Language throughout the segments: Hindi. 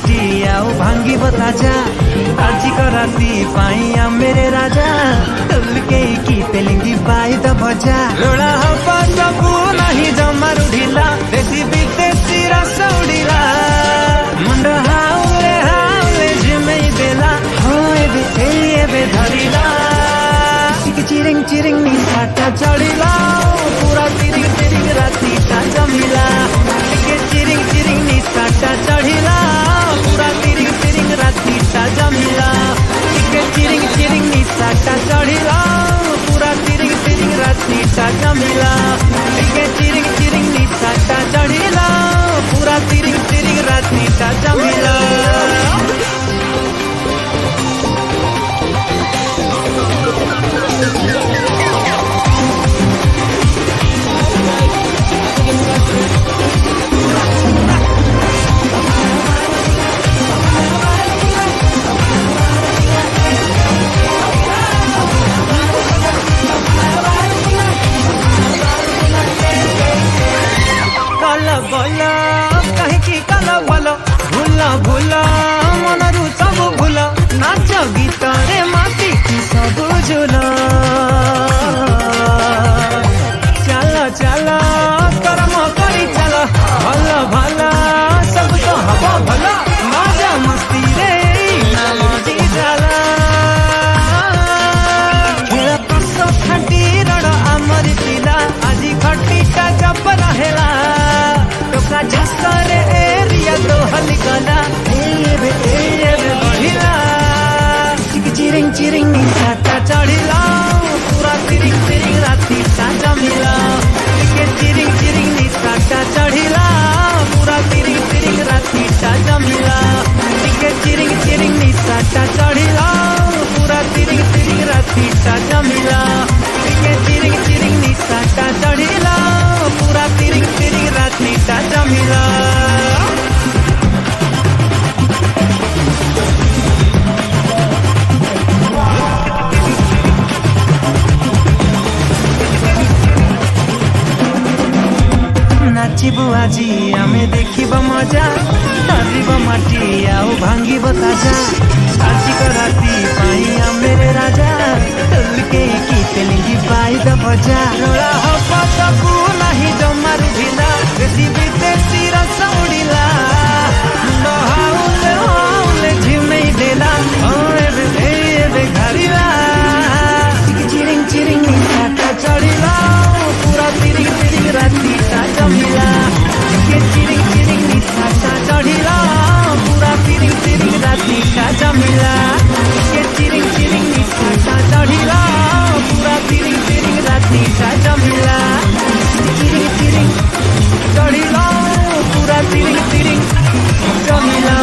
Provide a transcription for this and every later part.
माटी आउ भांगी बताजा आज का राती पाइया मेरे राजा टुलके की तेलिंगी बाई द भजा रोड़ा हवा सबू नहीं जमा रुढ़िला देसी विदेशी रस उड़िला मुंड हाउले झिमेई देला हो एबे धरिला चिरिंग चिरिंग निशाटा चढ़िला पूरा तिरिंग तिरिंग रातीटा जमिला चिरिंग चिरिंग निशाटा चढ़िला पूरा तिरिंग तिरिंग रातीटा जमिला चिरिंग चिरिंग निशाटा चढ़िला पूरा तिरिंग तिरिंग रातीटा जमिला चिरिंग चिरिंग निशाटा चढ़िला पूरा तिरिंग तिरिंग रातीटा जमिला कहीं कल बल भूल भूल मनरू सब भूल नाच गीत रे माटी सब झूल चल चल कर्म करी चल भल भल सब तो हब भल मजा मस्ती रे नामती चल खेल पस खाटी रड़ आमर पिला आज खटीटा जब रहेला झसरे एरिया तो हलिकला बढ़िला चिरिंग चिरिंग निशाटा चढ़िला पूरा तिरिंग तिरिंग रातीटा जमिला चिरिंग चिरिंग निशाटा चढ़िला पूरा तिरिंग तिरिंग रातीटा जमिला चिरिंग चिरिंग निशाटा चढ़िला पूरा तिरिंग तिरिंग रातीटा जमिला चिरिंग चिरिंग निशाटा चढ़िला पूरा तिरिंग तिरिंग रातीटा जमिला नाचिबु आजी आमे देखिब मजा धरिब माटी आउ भांगिब ताजा आज का राती पाइया मेरे राजा टुलके की तेलिंगी बाई द भजा रोड़ा हवा सबू नहीं जमा रुढ़िला देसी विदेशी रस उड़िला हाउले झिमेई देला हो एबे घरिला चिरिंग चिरिंग निशाटा चढ़िला पूरा तिरिंग तिरिंग रातीटा जमिला चिरिंग चिरिंग निशाटा चढ़िला पूरा तिरिंग तिरिंग रातीटा जमिला चिरिंग चिरिंग निशाटा चढ़िला पूरा तिरिंग तिरिंग रातीटा जमिला चिरिंग चिरिंग चढ़िला पूरा तिरिंग तिरिंग जमिला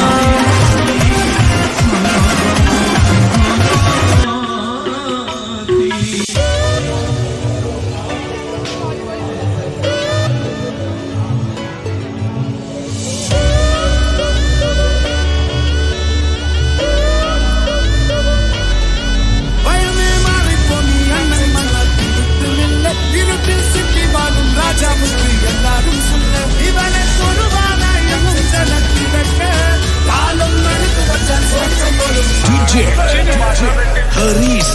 DJ Haris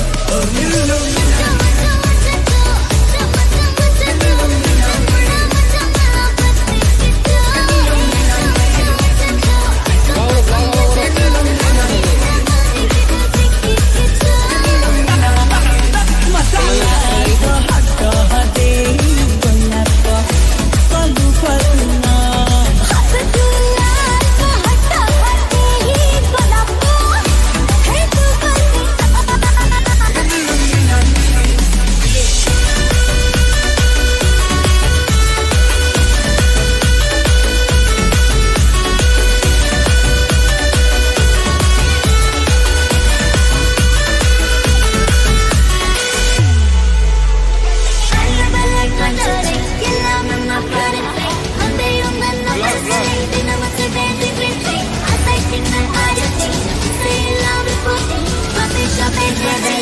Baby,